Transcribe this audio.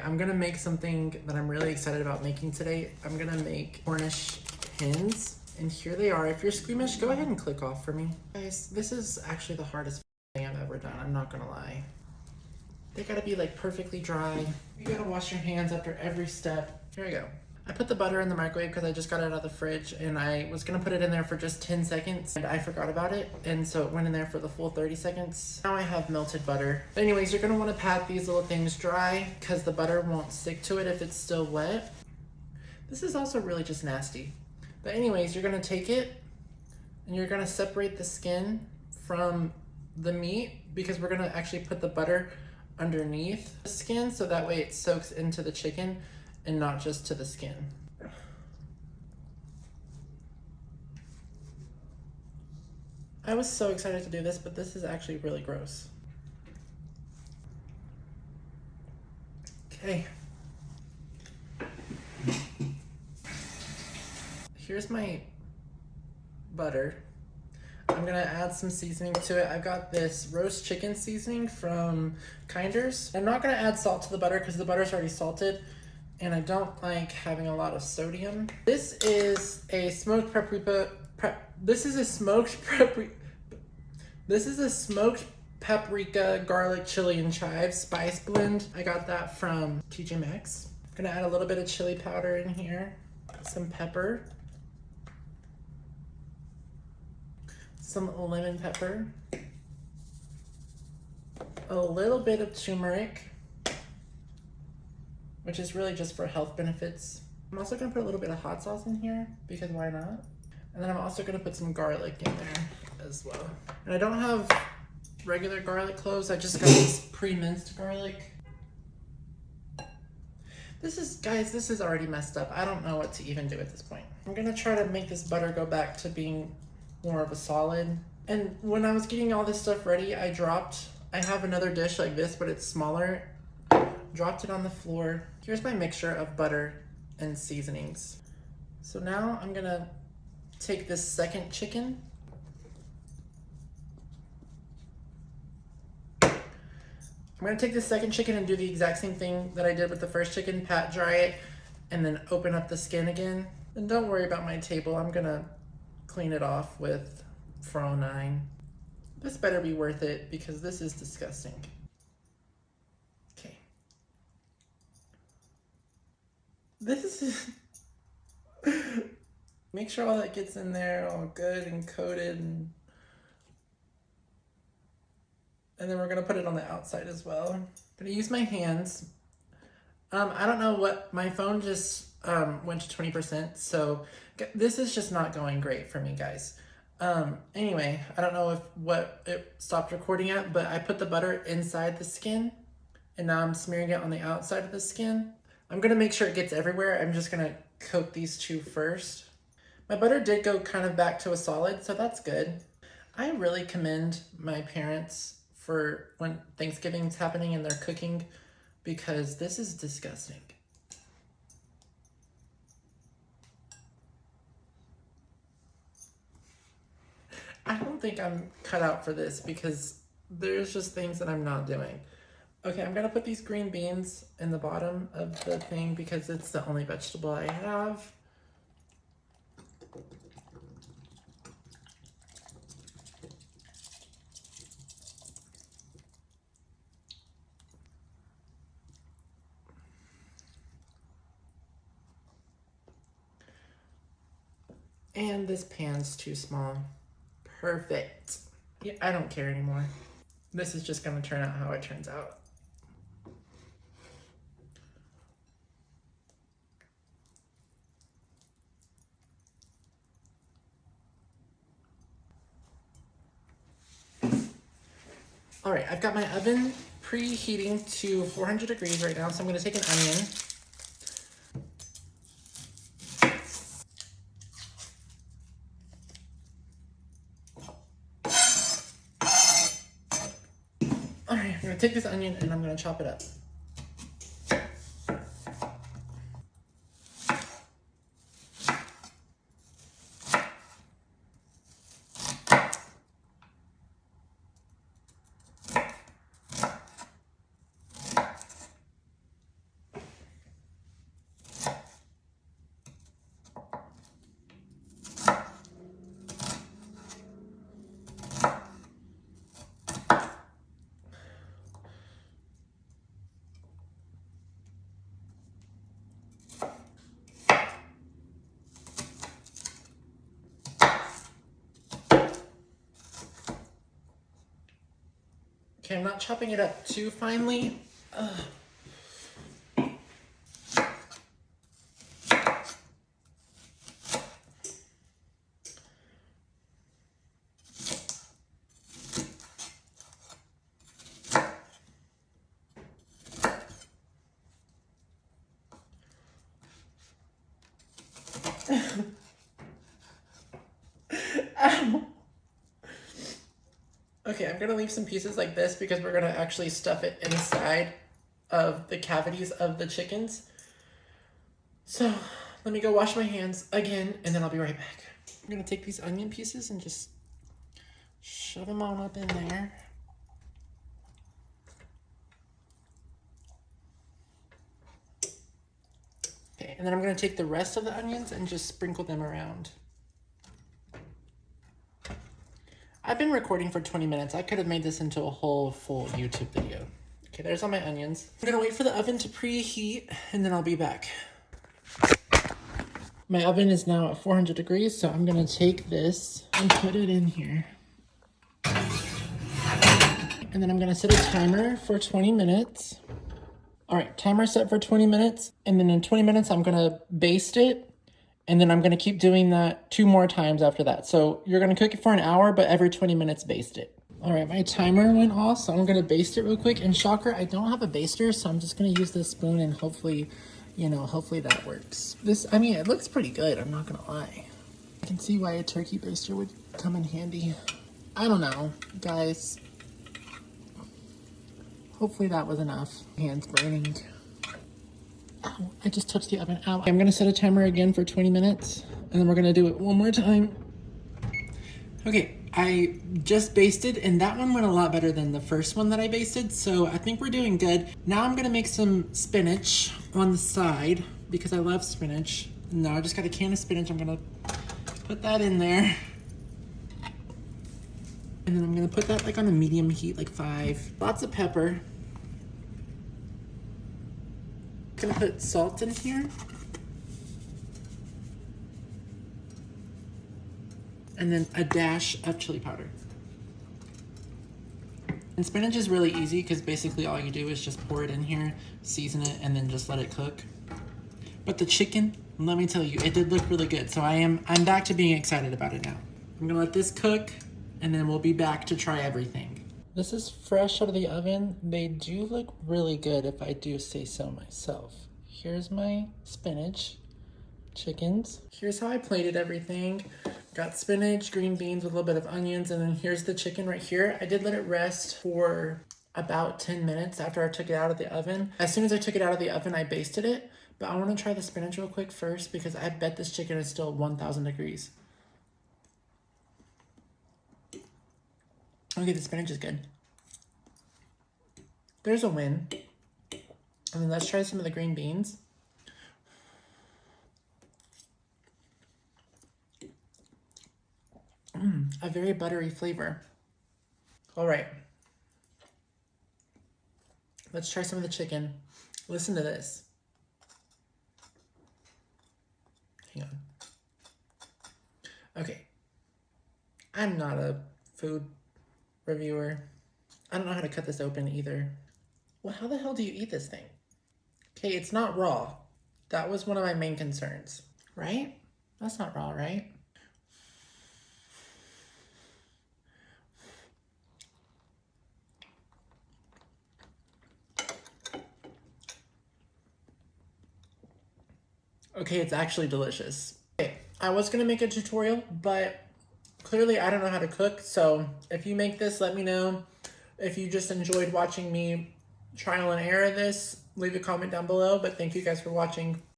I'm gonna make something that I'm really excited about making today. I'm gonna make Cornish hens, and here they are. If you're squeamish, go ahead and click off for me. Guys, this is actually the hardest thing I've ever done, I'm not gonna lie. They gotta be like perfectly dry. You gotta wash your hands after every step. Here we go. I put the butter in the microwave because I just got it out of the fridge, and I was gonna put it in there for just 10 seconds and I forgot about it, and so it went in there for the full 30 seconds. Now I have melted butter. But anyways, you're gonna wanna pat these little things dry because the butter won't stick to it if it's still wet. This is also really just nasty. But anyways, you're gonna take it and you're gonna separate the skin from the meat because we're gonna actually put the butter underneath the skin so that way it soaks into the chicken and not just to the skin. I was so excited to do this, but this is actually really gross. Okay. Here's my butter. I'm gonna add some seasoning to it. I've got this roast chicken seasoning from Kinders. I'm not gonna add salt to the butter because the butter's already salted, and I don't like having a lot of sodium. This is a smoked paprika. This is a smoked paprika, garlic, chili, and chive spice blend. I got that from TJ Maxx. I'm gonna add a little bit of chili powder in here, some pepper, some lemon pepper, a little bit of turmeric, which is really just for health benefits. I'm also gonna put a little bit of hot sauce in here because why not? And then I'm also gonna put some garlic in there as well. And I don't have regular garlic cloves, I just got this pre-minced garlic. Guys, this is already messed up. I don't know what to even do at this point. I'm gonna try to make this butter go back to being more of a solid. And when I was getting all this stuff ready, I have another dish like this, but it's smaller. Dropped it on the floor. Here's my mixture of butter and seasonings. So now I'm gonna take this second chicken. I'm gonna take this second chicken and do the exact same thing that I did with the first chicken, pat dry it, and then open up the skin again. And don't worry about my table, I'm gonna clean it off with 409. This better be worth it because this is disgusting. Okay. This is... Make sure all that gets in there all good and coated, and then we're gonna put it on the outside as well. I'm gonna use my hands. I don't know what, my phone just went to 20%, so this is just not going great for me, guys. Anyway, I don't know what it stopped recording at, but I put the butter inside the skin, and now I'm smearing it on the outside of the skin. I'm gonna make sure it gets everywhere. I'm just gonna coat these two first. My butter did go kind of back to a solid, so that's good. I really commend my parents for when Thanksgiving's happening and they're cooking, because this is disgusting. I don't think I'm cut out for this because there's just things that I'm not doing. Okay, I'm gonna put these green beans in the bottom of the thing because it's the only vegetable I have. And this pan's too small. Perfect. Yeah, I don't care anymore. This is just gonna turn out how it turns out. All right, I've got my oven preheating to 400 degrees right now, so I'm gonna take an onion. All right, I'm gonna take this onion and I'm gonna chop it up. Okay, I'm not chopping it up too finely. Ugh. Ow. Okay, I'm gonna leave some pieces like this because we're gonna actually stuff it inside of the cavities of the chickens. So let me go wash my hands again and then I'll be right back. I'm gonna take these onion pieces and just shove them on up in there. Okay, and then I'm gonna take the rest of the onions and just sprinkle them around. I've been recording for 20 minutes. I could have made this into a whole full YouTube video. Okay, there's all my onions. I'm gonna wait for the oven to preheat and then I'll be back. My oven is now at 400 degrees, so I'm gonna take this and put it in here. And then I'm gonna set a timer for 20 minutes. All right, timer set for 20 minutes. And then in 20 minutes, I'm gonna baste it. And then I'm gonna keep doing that 2 more times after that. So you're gonna cook it for an hour, but every 20 minutes baste it. All right, my timer went off, so I'm gonna baste it real quick. And shocker, I don't have a baster, so I'm just gonna use this spoon and hopefully, hopefully that works. I mean, it looks pretty good, I'm not gonna lie. I can see why a turkey baster would come in handy. I don't know, guys. Hopefully that was enough. Hands burning. Ow, I just touched the oven. Ow. I'm gonna set a timer again for 20 minutes and then we're gonna do it one more time. Okay, I just basted and that one went a lot better than the first one that I basted, so I think we're doing good. Now I'm gonna make some spinach on the side because I love spinach. Now I just got a can of spinach. I'm gonna put that in there. And then I'm gonna put that like on a medium heat, like 5. Lots of pepper. Gonna put salt in here. And then a dash of chili powder. And spinach is really easy because basically all you do is just pour it in here, season it, and then just let it cook. But the chicken, let me tell you, it did look really good. So I'm back to being excited about it now. I'm gonna let this cook and then we'll be back to try everything. This is fresh out of the oven. They do look really good if I do say so myself. Here's my spinach chickens. Here's how I plated everything. Got spinach, green beans with a little bit of onions, and then here's the chicken right here. I did let it rest for about 10 minutes after I took it out of the oven. As soon as I took it out of the oven, I basted it, but I wanna try the spinach real quick first because I bet this chicken is still 1,000 degrees. Okay, the spinach is good. There's a win. And then let's try some of the green beans. A very buttery flavor. All right. Let's try some of the chicken. Listen to this. Hang on. Okay. I'm not a food reviewer. I don't know how to cut this open either. Well, how the hell do you eat this thing? Okay, it's not raw. That was one of my main concerns, right? That's not raw, right? Okay, it's actually delicious. Okay, I was gonna make a tutorial, but clearly I don't know how to cook, so if you make this, let me know. If you just enjoyed watching me trial and error this, leave a comment down below, but thank you guys for watching.